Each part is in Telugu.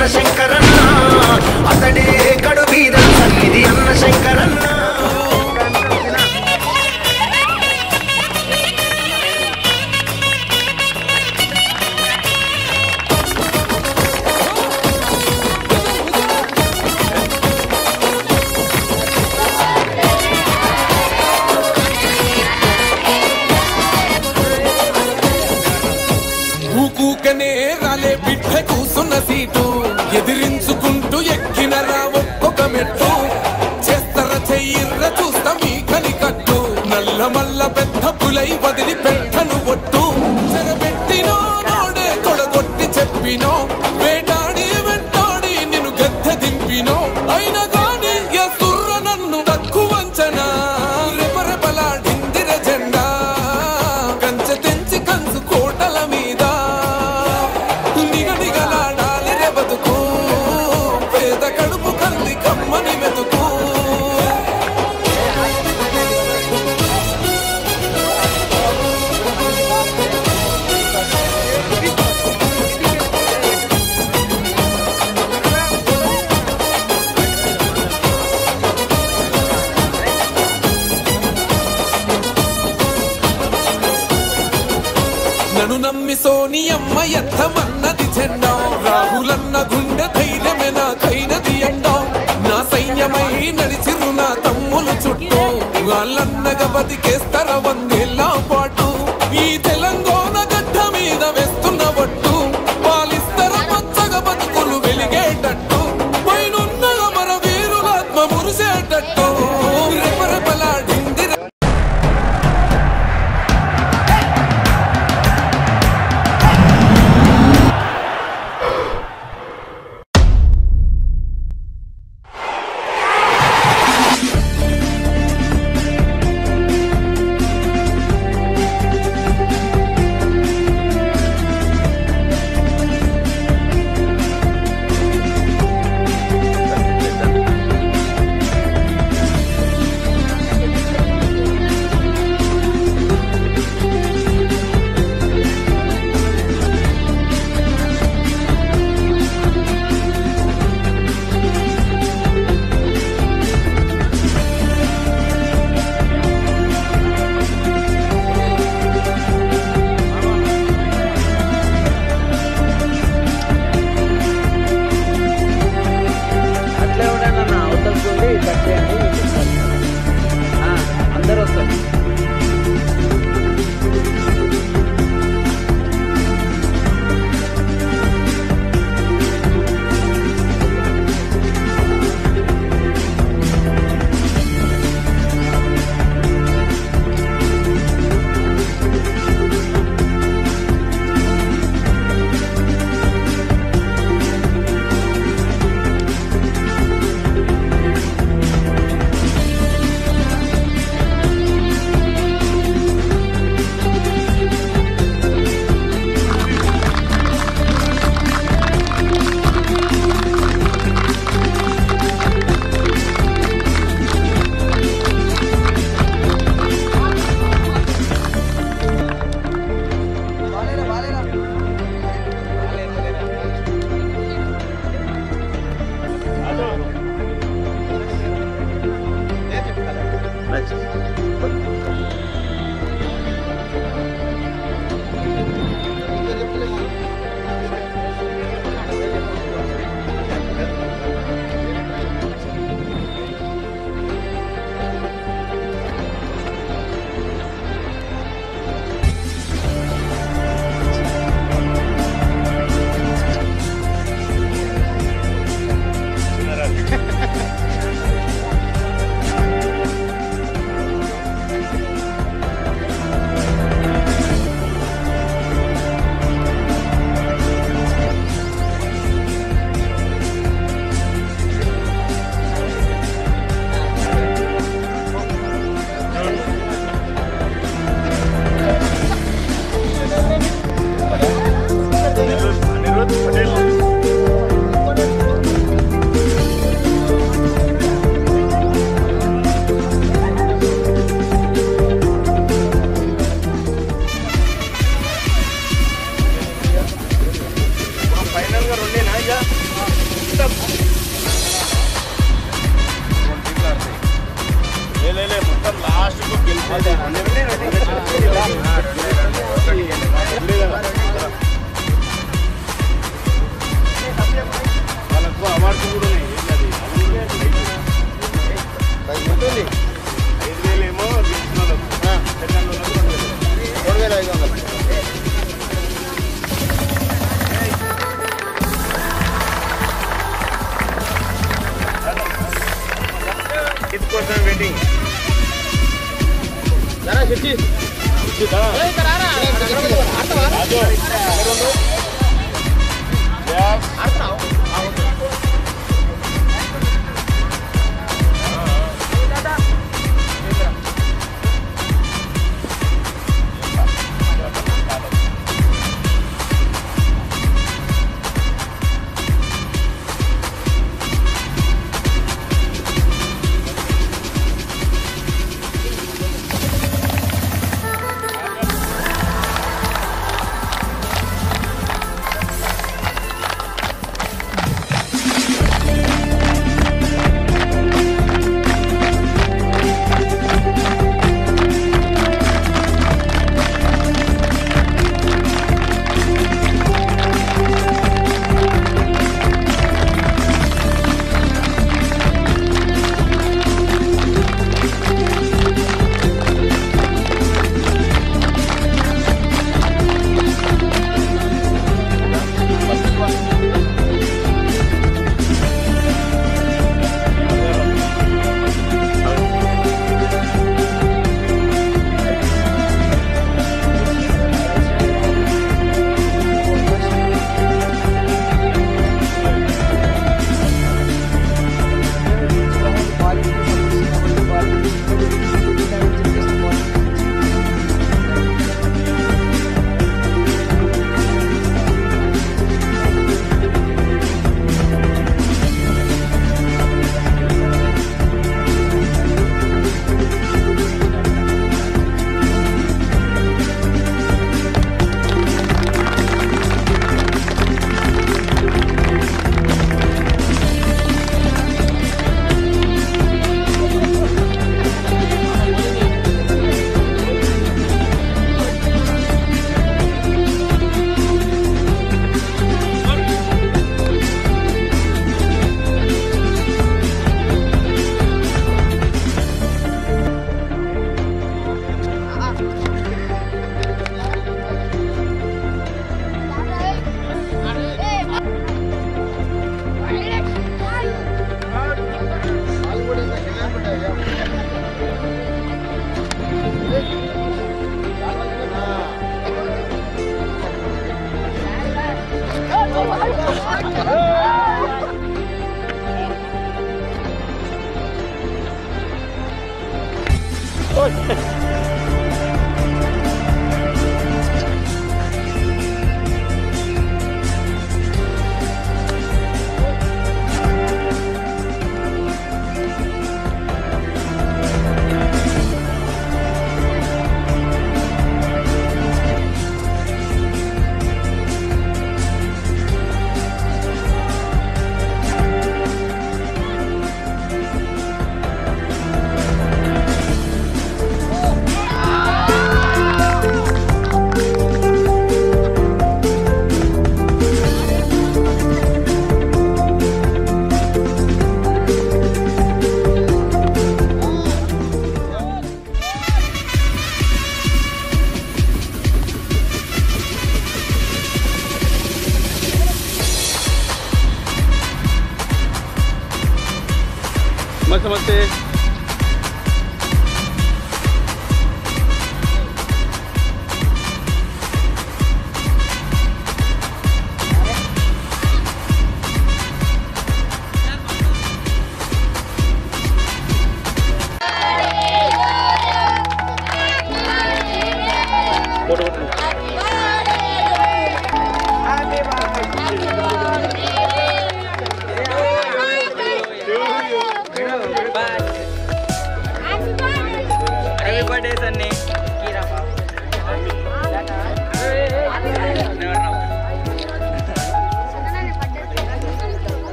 అన్న శంకరన్న అతడే కడు బీదల సన్నిధి అన్న శంకరన్న రాలే బిడ్డ కూసున్న సీటు ఎదిరించుకుంటూ ఎక్కినరా ఒక్కొక్క మెట్టు చేస్తర చెయ్యిర్ర చూస్తా మీ కనికట్టు నల్ల మల్ల పెద్ద పులై వదిలి పెట్టను ఒట్టు చెరబెట్టినో నోడే తొడగొట్టి చెప్పినో వేటాడి వెంటాడి నిన్ను గద్దె దింపినో అయినా గాని ఎసుర్ర నన్ను దక్కు వంచనా రెపరెపలాడిందిర జెండా కంచె తెంచి కంచు కోటల మీద కడుపు కంది కమ్మని మెతుకు నన్ను నమ్మి సోనియమ్మ ఎత్తమన్నది జెండా రాహులన్న గుండె ధైర్యమే నాకైనది ఎండా నా సైన్యమై నడిచిరు నా తమ్ములు చుట్టూ వాళ్ళన్నగా బతికేస్తర వందేళ్ళ పాటు ఈ తెలంగాణ గడ్డ మీద వేస్తున్న బట్టు పాలిస్తర పచ్చగా బతుకులు వెలిగేటట్టు పైనున్న మన వీరులాత్మ మురిసేటట్టు రెపరెపలాడింది మొత్తం లాస్ట్ వాళ్ళకు అవార్డు కూడా ఉన్నాయి. 5,000 ఏమో గెలిచిన వాళ్ళకు, సెకండ్ వాళ్ళకు 2,500. కోసం వెయిటింగ్.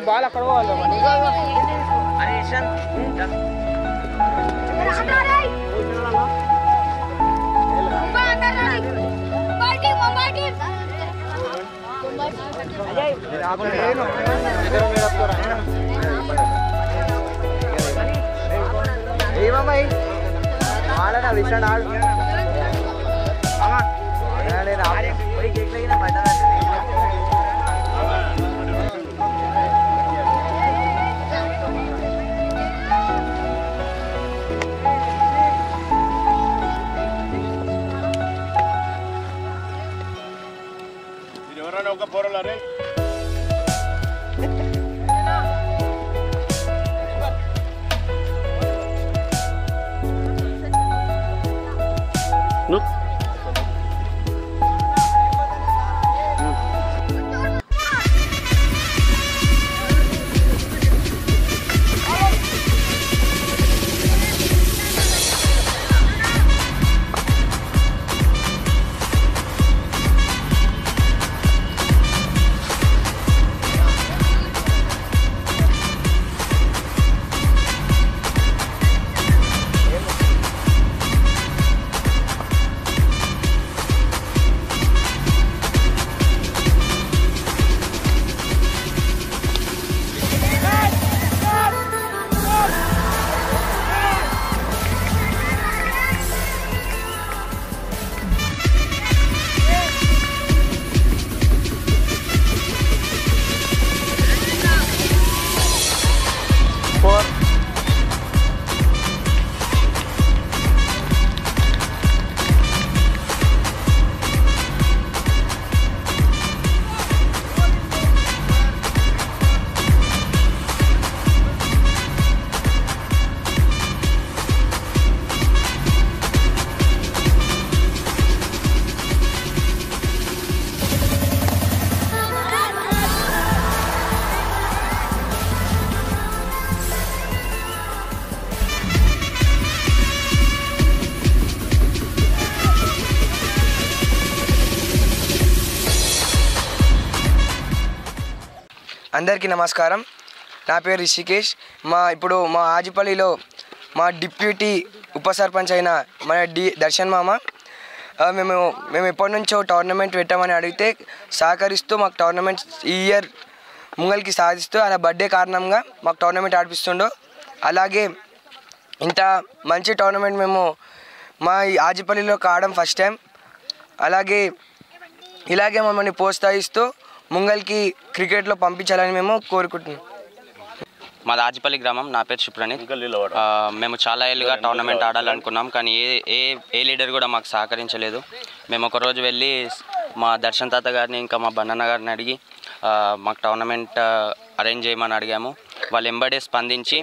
బాల్ అక్కడ పోవాలి ఏమమ్మాయి ఆడనా విషయం ఆడు ఎవరైనా ఒక పోరలారే అందరికీ నమస్కారం. నా పేరు రిషికేష్. ఇప్పుడు మా ఆజిపల్లిలో మా డిప్యూటీ ఉప సర్పంచ్ అయిన మన దర్శన్ మామ మేము ఎప్పటి నుంచో టోర్నమెంట్ పెట్టామని అడిగితే సహకరిస్తూ మాకు టోర్నమెంట్ ఈ ఇయర్ ముంగల్కి సాధిస్తూ ఆయన బర్త్డే కారణంగా మాకు టోర్నమెంట్ ఆడిపిస్తుండో. అలాగే ఇంత మంచి టోర్నమెంట్ మేము మా ఆజిపల్లిలో కావడం ఫస్ట్ టైం. ఇలాగే మమ్మల్ని ప్రోత్సహిస్తూ ముంగల్కి క్రికెట్లో పంపించాలని మేము కోరుకుంటున్నాం. మాది ఆజిపల్లి గ్రామం. నా పేరు శుప్రణీత్. మేము చాలా ఏళ్ళుగా టోర్నమెంట్ ఆడాలనుకున్నాం, కానీ ఏ లీడర్ కూడా మాకు సహకరించలేదు. మేము ఒకరోజు వెళ్ళి మా దర్శన్ తాత గారిని ఇంకా మా బండన్న గారిని అడిగి మాకు టోర్నమెంట్ అరేంజ్ చేయమని అడిగాము. వాళ్ళు ఎంబడే స్పందించి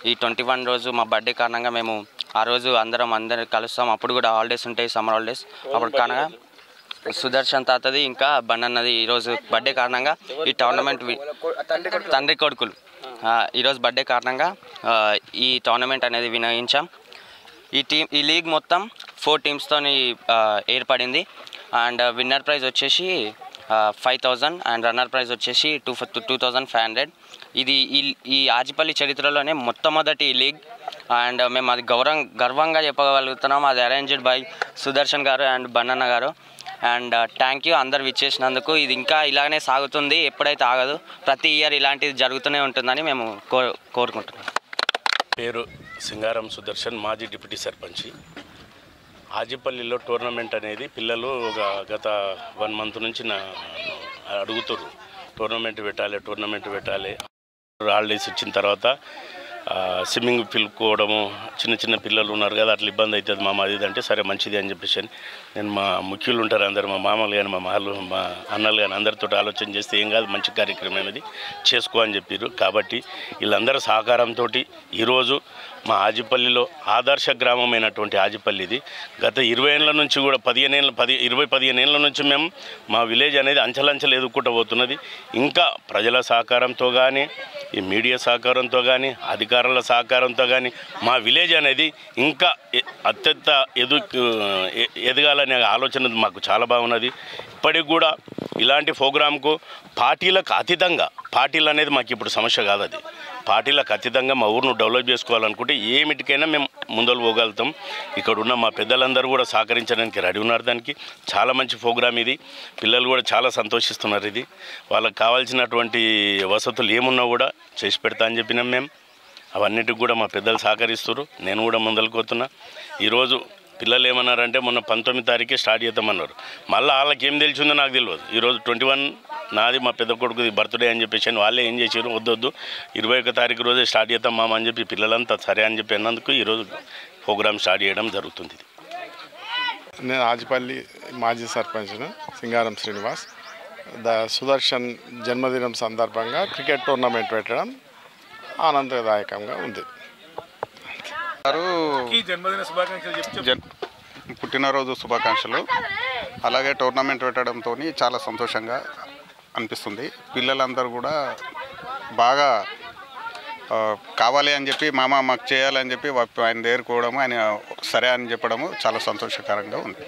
ఈ 21 రోజు మా బర్త్డే కారణంగా మేము ఆ రోజు అందరం కలుస్తాం. అప్పుడు కూడా హాలిడేస్ ఉంటాయి, సమ్మర్ హాలిడేస్. అప్పుడు కారణంగా సుదర్శన్ తాతది ఇంకా బండన్నది ఈరోజు బర్త్డే కారణంగా ఈ టోర్నమెంట్ తండ్రి కొడుకులు ఈరోజు బర్త్డే కారణంగా ఈ టోర్నమెంట్ అనేది వినియోగించాం. ఈ లీగ్ మొత్తం 4 టీమ్స్తో ఏర్పడింది. అండ్ విన్నర్ ప్రైజ్ వచ్చేసి 5,000 అండ్ రన్నర్ ప్రైజ్ వచ్చేసి 2,500. ఇది ఈ ఆజిపల్లి చరిత్రలోనే మొట్టమొదటి లీగ్. అండ్ మేము అది గర్వంగా చెప్పగలుగుతున్నాం. అది అరేంజ్డ్ బై సుదర్శన్ గారు అండ్ బండన్న గారు. అండ్ థ్యాంక్ యూ అందరు విచ్చేసినందుకు. ఇది ఇంకా ఇలానే సాగుతుంది, ఎప్పుడైతే ఆగదు. ప్రతి ఇయర్ ఇలాంటిది జరుగుతూనే ఉంటుందని మేము కోరుకుంటున్నాం. పేరు సింగారం సుదర్శన్, మాజీ డిప్యూటీ సర్పంచి. ఆజిపల్లిలో టోర్నమెంట్ అనేది పిల్లలు గత 1 మంత్ నుంచి అడుగుతుర్రు. టోర్నమెంట్ పెట్టాలి. హాలిడేస్ వచ్చిన తర్వాత స్విమ్మింగ్ పిలుకోవడము, చిన్న పిల్లలు ఉన్నారు కదా, అట్లా ఇబ్బంది అవుతుంది మామ అది అంటే సరే మంచిది అని చెప్పేసి నేను మా ముఖ్యులు ఉంటారు అందరు, మా మామలు కానీ మా మా అన్నలు కానీ అందరితో ఆలోచన చేస్తే ఏం కాదు, మంచి కార్యక్రమం అనేది చేసుకో అని చెప్పారు. కాబట్టి వీళ్ళందరూ సహకారంతో ఈరోజు మా ఆజిపల్లిలో ఆదర్శ గ్రామమైనటువంటి ఆజిపల్లిది గత 20 ఏళ్ళ నుంచి కూడా 15 ఏళ్ళ నుంచి మేము మా విలేజ్ అనేది అంచెలంచెలు ఎదుర్కొంటూ పోతున్నది. ఇంకా ప్రజల సహకారంతో కానీ, ఈ మీడియా సహకారంతో కానీ, అధికారుల సహకారంతో కానీ మా విలేజ్ అనేది ఇంకా అత్యంత ఎదగాలనే ఆలోచన మాకు చాలా బాగున్నది. ఇప్పటికి కూడా ఇలాంటి ప్రోగ్రాంకు పార్టీలకు అతీతంగా, పార్టీలు అనేది మాకు ఇప్పుడు సమస్య కాదు, అది పార్టీలకు అతీతంగా మా ఊరును డెవలప్ చేసుకోవాలనుకుంటే ఏమిటికైనా మేము ముందలు పోగలుగుతాం. ఇక్కడ ఉన్న మా పెద్దలందరూ కూడా సహకరించడానికి రెడీ ఉన్నారు. దానికి చాలా మంచి ప్రోగ్రాం ఇది. పిల్లలు కూడా చాలా సంతోషిస్తున్నారు. ఇది వాళ్ళకి కావాల్సినటువంటి వసతులు ఏమున్నా కూడా చేసి పెడతా అని చెప్పినాం మేము. అవన్నిటికి కూడా మా పెద్దలు సహకరిస్తారు. నేను కూడా ముందలకు పోతున్నా. ఈరోజు పిల్లలు ఏమన్నారంటే మొన్న 19 తారీఖే స్టార్ట్ చేద్దామన్నారు. మళ్ళీ వాళ్ళకి ఏం తెలిసిందో నాకు తెలియదు. ఈరోజు 21 నాది మా పెద్ద కొడుకుది బర్త్డే అని చెప్పేసి వాళ్ళే ఏం చేశారు, వద్దొద్దు 21 తారీఖు రోజే స్టార్ట్ చేద్దాం మామ అని చెప్పి పిల్లలంతా సరే అని చెప్పి అన్నందుకు ఈరోజు ప్రోగ్రామ్ స్టార్ట్ చేయడం జరుగుతుంది. నేను ఆజిపల్లి మాజీ సర్పంచ్ను సింగారం శ్రీనివాస్. సుదర్శన్ జన్మదినం సందర్భంగా క్రికెట్ టోర్నమెంట్ పెట్టడం ఆనందదాయకంగా ఉంది. పుట్టినరోజు శుభాకాంక్షలు. అలాగే టోర్నమెంట్ పెట్టడంతో చాలా సంతోషంగా అనిపిస్తుంది. పిల్లలందరూ కూడా బాగా కావాలి అని చెప్పి మామ మాకు చేయాలని చెప్పి ఆయన దగ్గరకు పోవడము, ఆయన సరే అని చెప్పడము చాలా సంతోషకరంగా ఉంది.